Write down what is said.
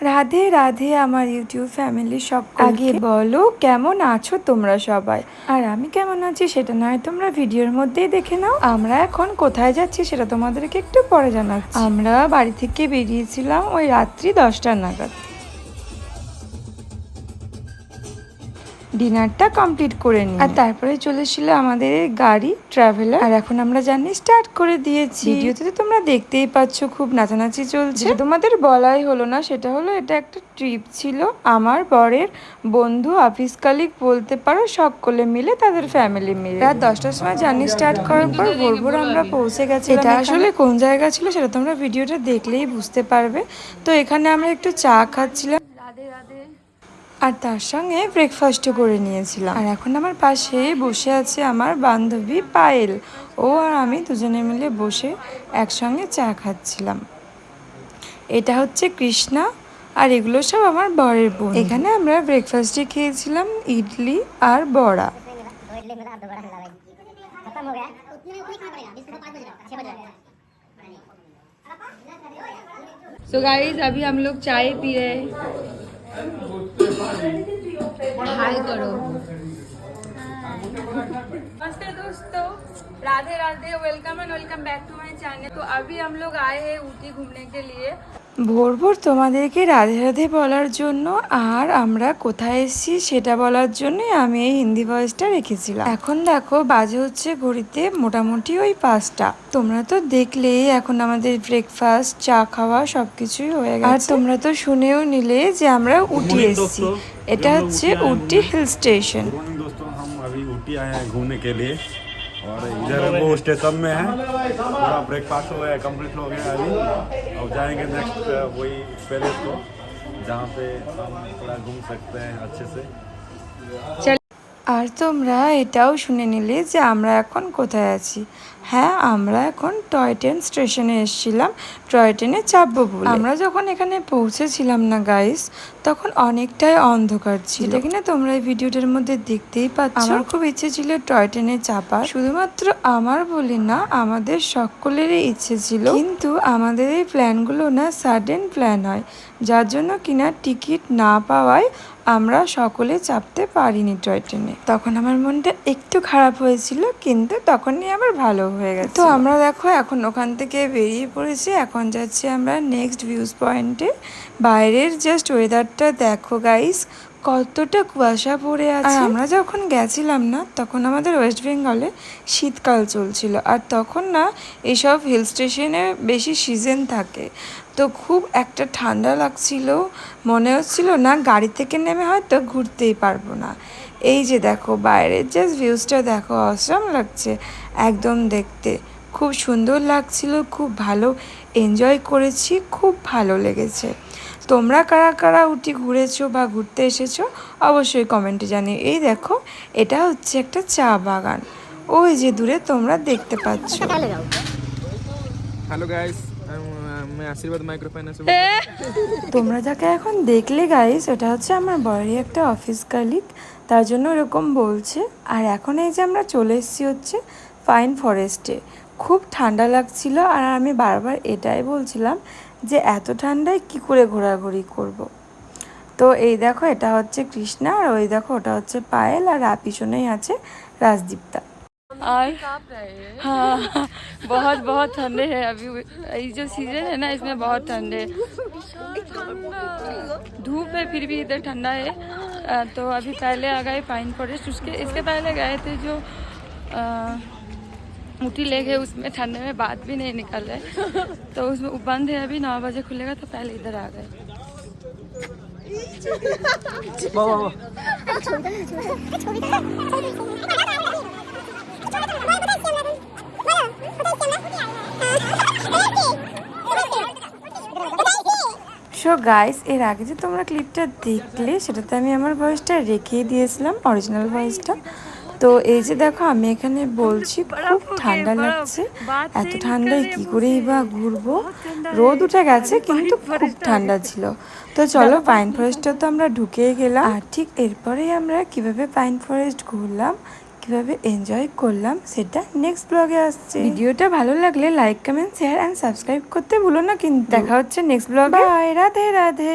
রাধে রাধে আমার YouTube family সব। আগে বলো কেমন আছো তোমরা সবাই, আর আমি কেমন আছি সেটা নয় তোমরা ভিডিওর মধ্যেই দেখে নাও। আমরা এখন কোথায় যাচ্ছি সেটা তোমাদেরকে একটু পরে জানাচ্ছি। আমরা বাড়ি থেকে বেরিয়েছিলাম ওই রাত্রি 10টা নাগাদ। ডিনারটা কমপ্লিট করে নিই, আর তারপরে চলেছিল আমাদের গাড়ি ট্রাভেলার। আর এখন আমরা জার্নি স্টার্ট করে দিয়েছি। ভিডিওতে তো তোমরা দেখতেই পাচ্ছ খুব নাচানাচি চলছে। তোমাদের বলাই হলো না, সেটা হলো এটা একটা ট্রিপ ছিল আমার বরের বন্ধু, অফিস কালিগ বলতে পারো, সকলে মিলে তাদের ফ্যামিলি মিলে। রাত 10টার সময় জার্নি স্টার্ট করার পর ভোর ভোর আমরা পৌঁছে গেছি। এটা আসলে কোন জায়গা ছিল সেটা তোমরা ভিডিওটা দেখলেই বুঝতে পারবে। তো এখানে আমরা একটু চা খাচ্ছিলাম, রাধে রাধে, আর তার সঙ্গে ব্রেকফাস্টও করে নিয়েছিলাম। আর এখন আমার পাশে বসে আছে আমার বান্ধবী পায়েল। ও আর আমি দুজনে মিলে বসে একসঙ্গে চা খাচ্ছিলাম। এটা হচ্ছে কৃষ্ণা, আর এগুলো সব আমার বরের বোন। এখানে আমরা ব্রেকফাস্টে খেয়েছিলাম ইডলি আর বড়া। So guys, अभी हम लोग चाय पी रहे हैं। हाय करो। नमस्ते दोस्तों, Radhe Radhe, welcome and welcome back to my channel. तो अभी हम लोग आए हैं ऊटी घूमने के लिए। ভোর ভোর তোমাদেরকে রাধে রাধে বলার জন্য আর আমরা কোথায় এসেছি সেটা বলার জন্যই আমি এই হিন্দি ভয়েসটা রেখেছিলাম। এখন দেখো বাজে হচ্ছে ঘড়িতে মোটামুটি ওই 5টা। তোমরা তো দেখলেই এখন আমাদের ব্রেকফাস্ট, চা খাওয়া সবকিছুই হয়ে গেছে। আর তোমরা তো শুনেও নিলে যে আমরা উটি এসেছি। এটা হচ্ছে উটি হিল স্টেশন। और इधर वो स्टेशन में है, पूरा ब्रेकफास्ट हो गया, कंप्लीट हो गया अभी। अब जाएंगे नेक्स्ट वही पैलेस को, जहाँ पे हम थोड़ा घूम सकते हैं अच्छे से। আর তোমরা এটাও শুনে নিলে যে আমরা এখন কোথায় আছি। হ্যাঁ, আমরা এখন টয় ট্রেন স্টেশনে এসেছিলাম টয় ট্রেনে চাপবো বলে। আমরা যখন এখানে পৌঁছেছিলাম না গাইস, তখন অনেকটাই অন্ধকার ছিল, যেটা কিনা তোমরা এই ভিডিওটার মধ্যে দেখতেই পাচ্ছ। আমার খুব ইচ্ছে ছিল টয় ট্রেনে চাপা, শুধুমাত্র আমার বলি না, আমাদের সকলেরই ইচ্ছে ছিল। কিন্তু আমাদের এই প্ল্যানগুলো না সাডেন প্ল্যান হয়, যার জন্য কিনা টিকিট না পাওয়ায় আমরা সকলে চাপতে পারিনি টয় ট্রেনে। তখন আমার মনটা একটু খারাপ হয়েছিল, কিন্তু তখনই আবার ভালো হয়ে গেছে। তো আমরা দেখো এখন ওখান থেকে বেরিয়ে পড়েছি, এখন যাচ্ছি আমরা নেক্সট ভিউজ পয়েন্টে। বাইরের জাস্ট ওয়েদারটা দেখো গাইস, কতটা কুয়াশা পড়ে আছে। আর আমরা যখন গেছিলাম না, তখন আমাদের ওয়েস্ট বেঙ্গলে শীতকাল চলছিল, আর তখন না এসব হিল স্টেশনে বেশি সিজন থাকে। তো খুব একটা ঠান্ডা লাগছিল, মনে হচ্ছিল না গাড়ি থেকে নেমে হয়তো ঘুরতেই পারবো না। এই যে দেখো বাইরের জাস্ট ভিউজটা দেখো, অসাম লাগছে একদম দেখতে, খুব সুন্দর লাগছিল, খুব ভালো এনজয় করেছি, খুব ভালো লেগেছে। তোমরা কারা কারা উটি ঘুরেছো বা ঘুরতে এসেছো অবশ্যই কমেন্টে জানিও। এই দেখো এটা হচ্ছে একটা চা বাগান, ওই যে দূরে তোমরা দেখতে পাচ্ছ। হ্যালো গাইস, আমি আশীর্বাদ মাইক্রোফাইন্যান্স। তোমরা যাকে এখন দেখলে গাইস, ওটা হচ্ছে আমার বড়ই একটা অফিস কালিগ, তার জন্য এরকম বলছে। আর এখন এই যে আমরা চলে এসেছি হচ্ছে পাইন ফরেস্টে। খুব ঠান্ডা লাগছিল, আর আমি বারবার এটাই বলছিলাম যে এত ঠান্ডায় কি করে ঘোরাঘুরি করব। তো এই দেখো এটা হচ্ছে কৃষ্ণা, আর ওই দেখো ওটা হচ্ছে পায়েল, আর পিছনেই আছে রাজদীপ্তা। और हाँ, बहुत बहुत ठंडे है अभी। ये जो सीजन है ना, इसमें बहुत ठंडे, धूप है फिर भी इधर ठंडा है। तो अभी पहले आ गए पाइन फॉरेस्ट, इसके पहले गए थे जो ऊटी लेक है, उसमें ठंडे में बात भी नहीं निकल रहे। तो उसमें बंद है, अभी 9 बजे खुलेगा, तो पहले इधर आ गए। সো গাইস, এর আগে যে তোমরা ক্লিপটা দেখলে সেটাতে আমি আমার ভয়েসটা রেখেই দিয়েছিলাম, অরিজিনাল ভয়েসটা। তো এই যে দেখো আমি এখানে বলছি খুব ঠান্ডা লাগছে, এত ঠান্ডায় কি করেই বা ঘুরবো। রোদ উঠে গেছে কিন্তু খুব ঠান্ডা ছিল। তো চলো পাইন ফরেস্টটা তো আমরা ঢুকেই গেলাম, আর ঠিক এরপরেই আমরা কিভাবে পাইন ফরেস্ট ঘুরলাম, কিভাবে এনজয় করলাম সেটা নেক্সট ব্লগে আসছে। ভিডিওটা ভালো লাগলে like, comment, share and subscribe করতে ভুলো না কিন্তু। দেখা হচ্ছে নেক্সট ব্লগে। বাই, রাধে রাধে।